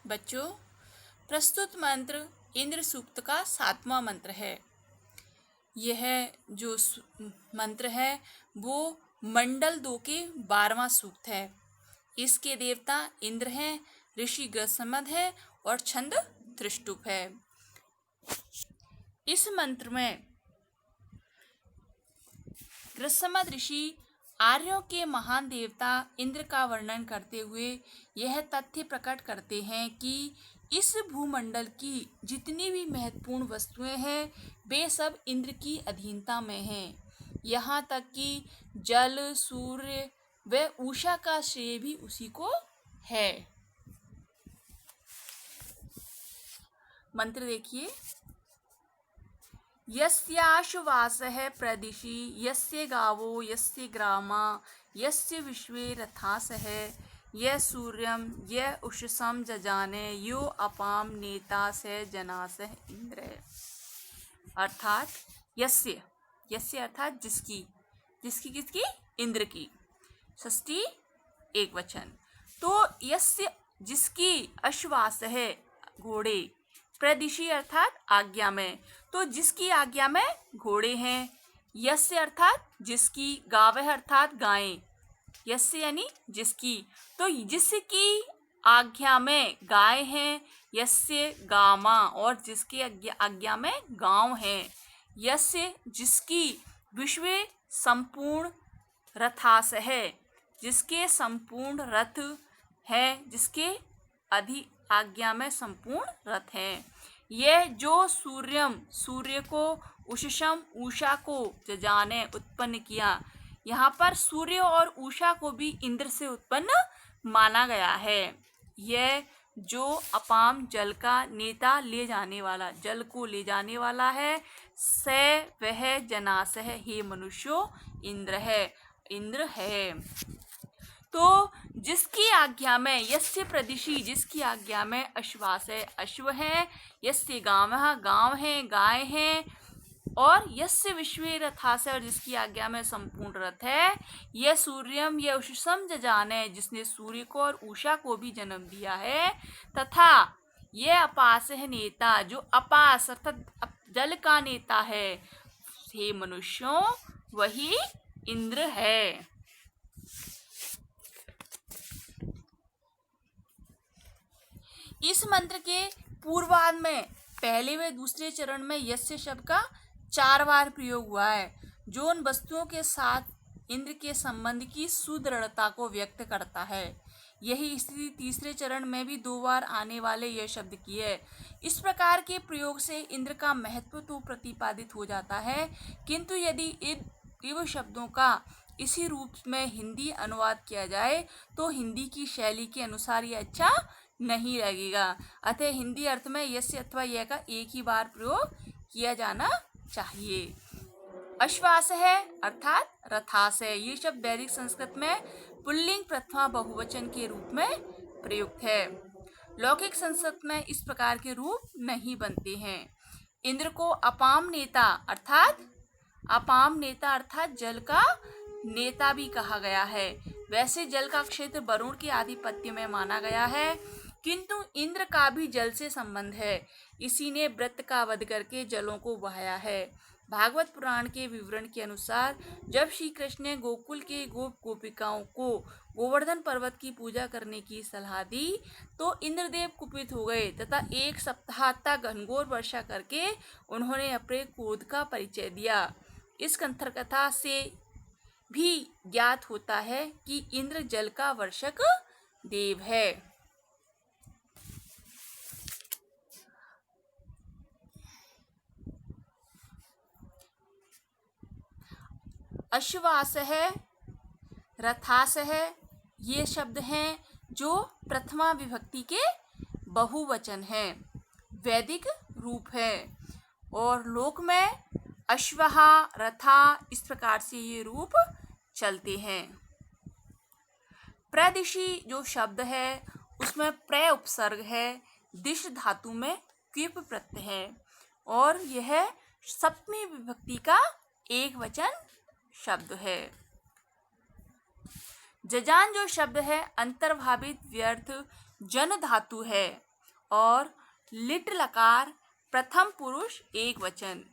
बच्चों, प्रस्तुत मंत्र इंद्र सूक्त का 7वां मंत्र है। यह जो मंत्र है वो मंडल 2 के 12वां सूक्त है। इसके देवता इंद्र हैं, ऋषि गृहसमद है और छंद त्रिष्टुप है। इस मंत्र में गृहसमद ऋषि आर्यों के महान देवता इंद्र का वर्णन करते हुए यह तथ्य प्रकट करते हैं कि इस भूमंडल की जितनी भी महत्वपूर्ण वस्तुएं हैं वे सब इंद्र की अधीनता में हैं। यहाँ तक कि जल, सूर्य व उषा का श्रेय भी उसी को है। मंत्र देखिए। यस्याश्वासः प्रदिशि यस्य गावो यस्य ग्रामा यस्य विश्वे रथासः य सूर्यं य उषसं जजाने यो अपाम नेता स जनासः इंद्र। अर्थात यस्य यस्य अर्थात जिसकी किसकी? इंद्र की। षष्ठी एक वचन। तो यस्य जिसकी, अश्वास है घोड़े, प्रदिशि अर्थात आज्ञा में, तो जिसकी आज्ञा में घोड़े हैं। यस्य अर्थात जिसकी, गावह अर्थात गायें, यस्य यानी जिसकी, तो जिसकी आज्ञा में गाय हैं। यस्य गामा, और जिसके आज्ञा में गांव हैं। यस्य जिसकी, विश्वे संपूर्ण रथास है, जिसके संपूर्ण रथ है, जिसके अधि आज्ञा में संपूर्ण रथ हैं। यह जो सूर्यम सूर्य को, उषसम उषा को, जजाने उत्पन्न किया। यहाँ पर सूर्य और उषा को भी इंद्र से उत्पन्न माना गया है। यह जो अपाम जल का नेता, ले जाने वाला, जल को ले जाने वाला है, स वह जनासह, हे मनुष्यों इंद्र है। तो जिसकी आज्ञा में, यस्य प्रदिशि जिसकी आज्ञा में, अश्वास है अश्व है, यस्य गावः गांव है गाय है, और यस्य विश्वे रथास है, और जिसकी आज्ञा में संपूर्ण रथ है। यह सूर्यम यह उषसम जजाने, जिसने सूर्य को और उषा को भी जन्म दिया है। तथा यह अपास है नेता, जो अपास अर्थात जल का नेता है, हे मनुष्यों वही इंद्र है। इस मंत्र के पूर्वार्ध में पहले व दूसरे चरण में यस्य शब्द का 4 बार प्रयोग हुआ है, जो उन वस्तुओं के साथ इंद्र के संबंध की सुदृढ़ता को व्यक्त करता है। यही स्थिति तीसरे चरण में भी 2 बार आने वाले यह शब्द की है। इस प्रकार के प्रयोग से इंद्र का महत्व तो प्रतिपादित हो जाता है, किंतु यदि इव शब्दों का इसी रूप में हिंदी अनुवाद किया जाए तो हिंदी की शैली के अनुसार यह अच्छा नहीं लगेगा। अतः हिंदी अर्थ में यस्य अथवा यह का एक ही बार प्रयोग किया जाना चाहिए। अश्वास है अर्थात रथास है, ये शब्द वैदिक संस्कृत में पुल्लिंग प्रथमा बहुवचन के रूप में प्रयुक्त है। लौकिक संस्कृत में इस प्रकार के रूप नहीं बनते हैं। इंद्र को अपाम नेता अर्थात जल का नेता भी कहा गया है। वैसे जल का क्षेत्र वरुण के आधिपत्य में माना गया है, किंतु इंद्र का भी जल से संबंध है। इसी ने वृत्त का वध करके जलों को बहाया है। भागवत पुराण के विवरण के अनुसार जब श्री कृष्ण ने गोकुल के गोप गोपिकाओं को गोवर्धन पर्वत की पूजा करने की सलाह दी तो इंद्रदेव कुपित हो गए तथा 1 सप्ताह तक घनघोर वर्षा करके उन्होंने अपने क्रोध का परिचय दिया। इस कंथर कथा से भी ज्ञात होता है कि इंद्र जल का वर्षक देव है। अश्वास है, रथास है, ये शब्द हैं जो प्रथमा विभक्ति के बहुवचन हैं, वैदिक रूप है। और लोक में अश्वहा, रथा इस प्रकार से ये रूप चलते हैं। प्रदिशि जो शब्द है उसमें प्र उपसर्ग है, दिश धातु में क्विप प्रत्यय है, और यह सप्तमी विभक्ति का एक वचन शब्द है। जजान जो शब्द है अंतर्भावित व्यर्थ जन धातु है, और लिट लकार प्रथम पुरुष एक वचन।